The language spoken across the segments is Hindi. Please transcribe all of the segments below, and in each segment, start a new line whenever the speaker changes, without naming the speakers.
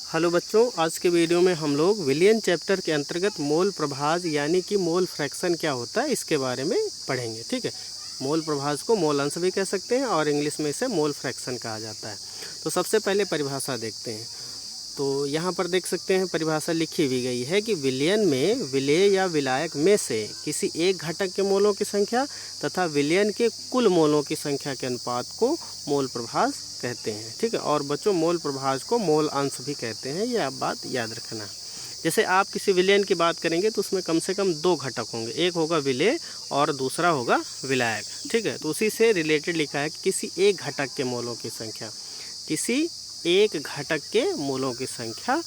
हेलो बच्चों, आज के वीडियो में हम लोग विलियन चैप्टर के अंतर्गत मोल प्रभाज यानी कि मोल फ्रैक्शन क्या होता है इसके बारे में पढ़ेंगे। ठीक है, मोल प्रभाज को मोल अंश भी कह सकते हैं और इंग्लिश में इसे मोल फ्रैक्शन कहा जाता है। तो सबसे पहले परिभाषा देखते हैं। तो यहाँ पर देख सकते हैं परिभाषा लिखी हुई गई है कि विलयन में विलेय या विलायक में से किसी एक घटक के मोलों की संख्या तथा विलयन के कुल मोलों की संख्या के अनुपात को मोल प्रभाज कहते हैं। ठीक है, और बच्चों मोल प्रभाज को मोल अंश भी कहते हैं, यह आप बात याद रखना। जैसे आप किसी विलयन की बात करेंगे तो उसमें कम से कम दो घटक होंगे, एक होगा विलेय और दूसरा होगा विलायक। ठीक है, तो उसी से रिलेटेड लिखा है कि किसी एक घटक के मोलों की संख्या, किसी एक घटक के मोलों की संख्या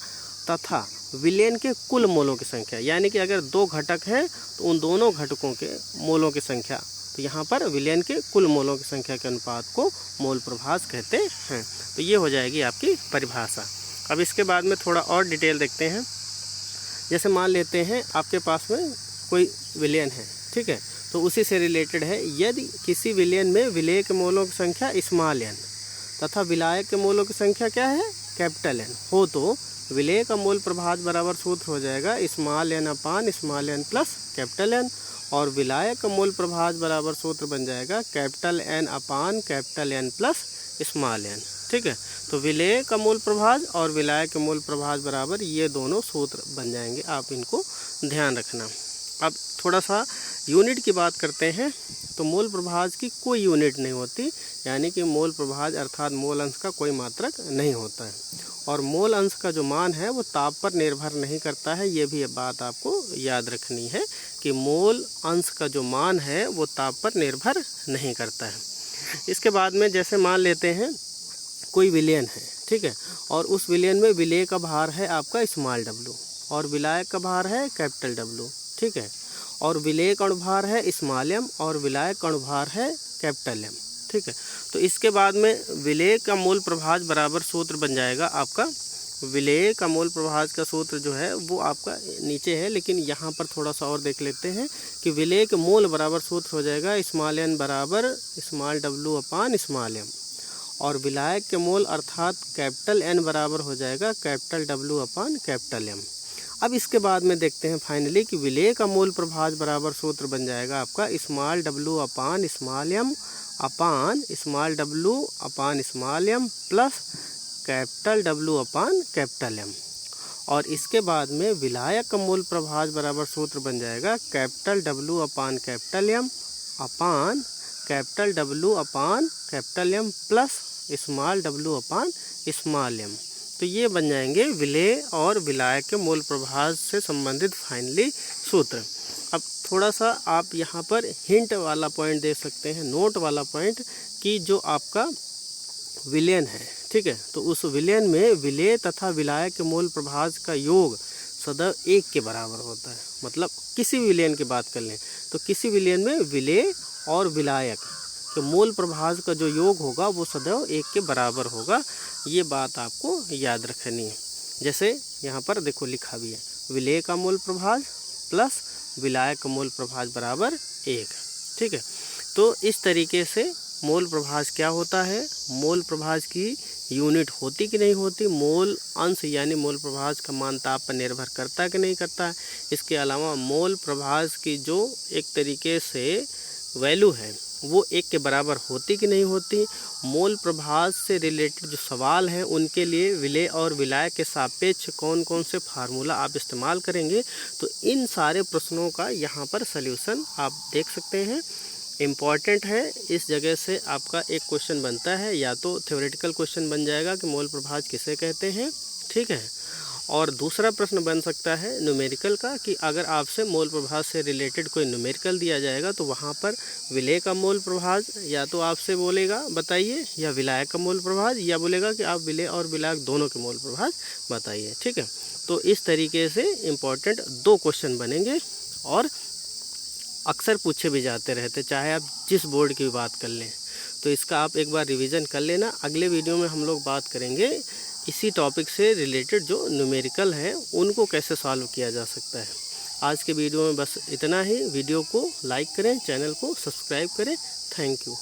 तथा विलयन के कुल मोलों की संख्या, यानी कि अगर दो घटक हैं तो उन दोनों घटकों के मोलों की संख्या, तो यहाँ पर विलयन के कुल मोलों की संख्या के अनुपात को मोल प्रभाज कहते हैं। तो ये हो जाएगी आपकी परिभाषा। अब इसके बाद में थोड़ा और डिटेल देखते हैं। जैसे मान लेते हैं आपके पास में कोई विलयन है, ठीक है, तो उसी से रिलेटेड है, यदि किसी विलयन में विलेय के मोलों की संख्या स्मॉल एन तथा विलायक के मोलों की संख्या क्या है कैपिटल एन हो, तो विलेय का मोल प्रभाज बराबर सूत्र हो जाएगा small N upon small N plus capital N, और विलायक का मोल प्रभाज बराबर सूत्र बन जाएगा capital N upon capital N plus small N. ठीक है, तो विलेय का मोल प्रभाज और विलायक के मोल प्रभाज बराबर ये दोनों सूत्र बन जाएंगे, आप इनको ध्यान रखना। अब थोड़ा सा यूनिट की बात करते हैं। तो मोल प्रभाज की कोई यूनिट नहीं होती, यानी कि मोल प्रभाज अर्थात मोल अंश का कोई मात्रक नहीं होता है, और मोल अंश का जो मान है वो ताप पर निर्भर नहीं करता है। ये भी बात आपको याद रखनी है कि मोल अंश का जो मान है वो ताप पर निर्भर नहीं करता है। इसके बाद में जैसे मान लेते हैं कोई विलयन है, ठीक है, और उस विलयन में विलेय का भार है आपका स्मॉल डब्लू और विलायक का भार है कैपिटल डब्लू। ठीक है, और विलेय का अणुभार है स्मॉल एम और विलायक का अणुभार है कैपिटल एम। ठीक है, तो इसके बाद में विलेय का मोल प्रभाज बराबर सूत्र बन जाएगा आपका, विलेय का मोल प्रभाज का सूत्र जो है वो आपका नीचे है, लेकिन यहाँ पर थोड़ा सा और देख लेते हैं कि विलेय के मोल बराबर सूत्र हो जाएगा स्मॉल एन बराबर small W upon small M, और विलायक के मोल अर्थात कैपिटल एन बराबर हो जाएगा capital W upon capital M. अब इसके बाद में देखते हैं फाइनली कि विलेय का मोल प्रभाज बराबर सूत्र बन जाएगा आपका small W upon small M upon small W upon small M plus capital W upon capital M, और इसके बाद में विलायक का मोल प्रभाज बराबर सूत्र बन जाएगा capital W upon capital M upon capital W upon capital M plus small W upon small M. तो ये बन जाएंगे विलेय और विलायक के मोल प्रभाज से संबंधित फाइनली सूत्र। अब थोड़ा सा आप यहाँ पर हिंट वाला पॉइंट दे सकते हैं, नोट वाला पॉइंट, कि जो आपका विलयन है, ठीक है, तो उस विलयन में विलेय तथा विलायक के मोल प्रभाज का योग सदैव एक के बराबर होता है। मतलब किसी विलयन की बात कर लें तो किसी विलयन में विलेय और विलायक के मोल प्रभाज का जो योग होगा वो सदैव एक के बराबर होगा। ये बात आपको याद रखनी है। जैसे यहाँ पर देखो लिखा भी है विलेय का मोल प्रभाज प्लस विलायक का मोल प्रभाज बराबर एक। ठीक है, तो इस तरीके से मोल प्रभाज क्या होता है, मोल प्रभाज की यूनिट होती कि नहीं होती, मोल अंश यानी मोल प्रभाज का मान ताप पर निर्भर करता कि नहीं करता है, इसके अलावा मोल प्रभाज की जो एक तरीके से वैल्यू है वो एक के बराबर होती कि नहीं होती, मोल प्रभाज से रिलेटेड जो सवाल हैं उनके लिए विलेय और विलायक के सापेक्ष कौन कौन से फार्मूला आप इस्तेमाल करेंगे, तो इन सारे प्रश्नों का यहाँ पर सल्यूशन आप देख सकते हैं। इम्पॉर्टेंट है, इस जगह से आपका एक क्वेश्चन बनता है, या तो थ्योरेटिकल क्वेश्चन बन जाएगा कि मोल प्रभाज किसे कहते हैं, ठीक है, और दूसरा प्रश्न बन सकता है न्यूमेरिकल का कि अगर आपसे मोल प्रभाज से रिलेटेड कोई न्यूमेरिकल दिया जाएगा तो वहाँ पर विलेय का मोल प्रभाज या तो आपसे बोलेगा बताइए, या विलायक का मोल प्रभाज, या बोलेगा कि आप विलेय और विलायक दोनों के मोल प्रभाज बताइए। ठीक है, तो इस तरीके से इम्पॉर्टेंट दो क्वेश्चन बनेंगे और अक्सर पूछे भी जाते रहते, चाहे आप जिस बोर्ड की बात कर लें। तो इसका आप एक बार रिवीजन कर लेना। अगले वीडियो में हम लोग बात करेंगे इसी टॉपिक से रिलेटेड जो न्यूमेरिकल हैं उनको कैसे सॉल्व किया जा सकता है। आज के वीडियो में बस इतना ही। वीडियो को लाइक करें, चैनल को सब्सक्राइब करें। Thank you.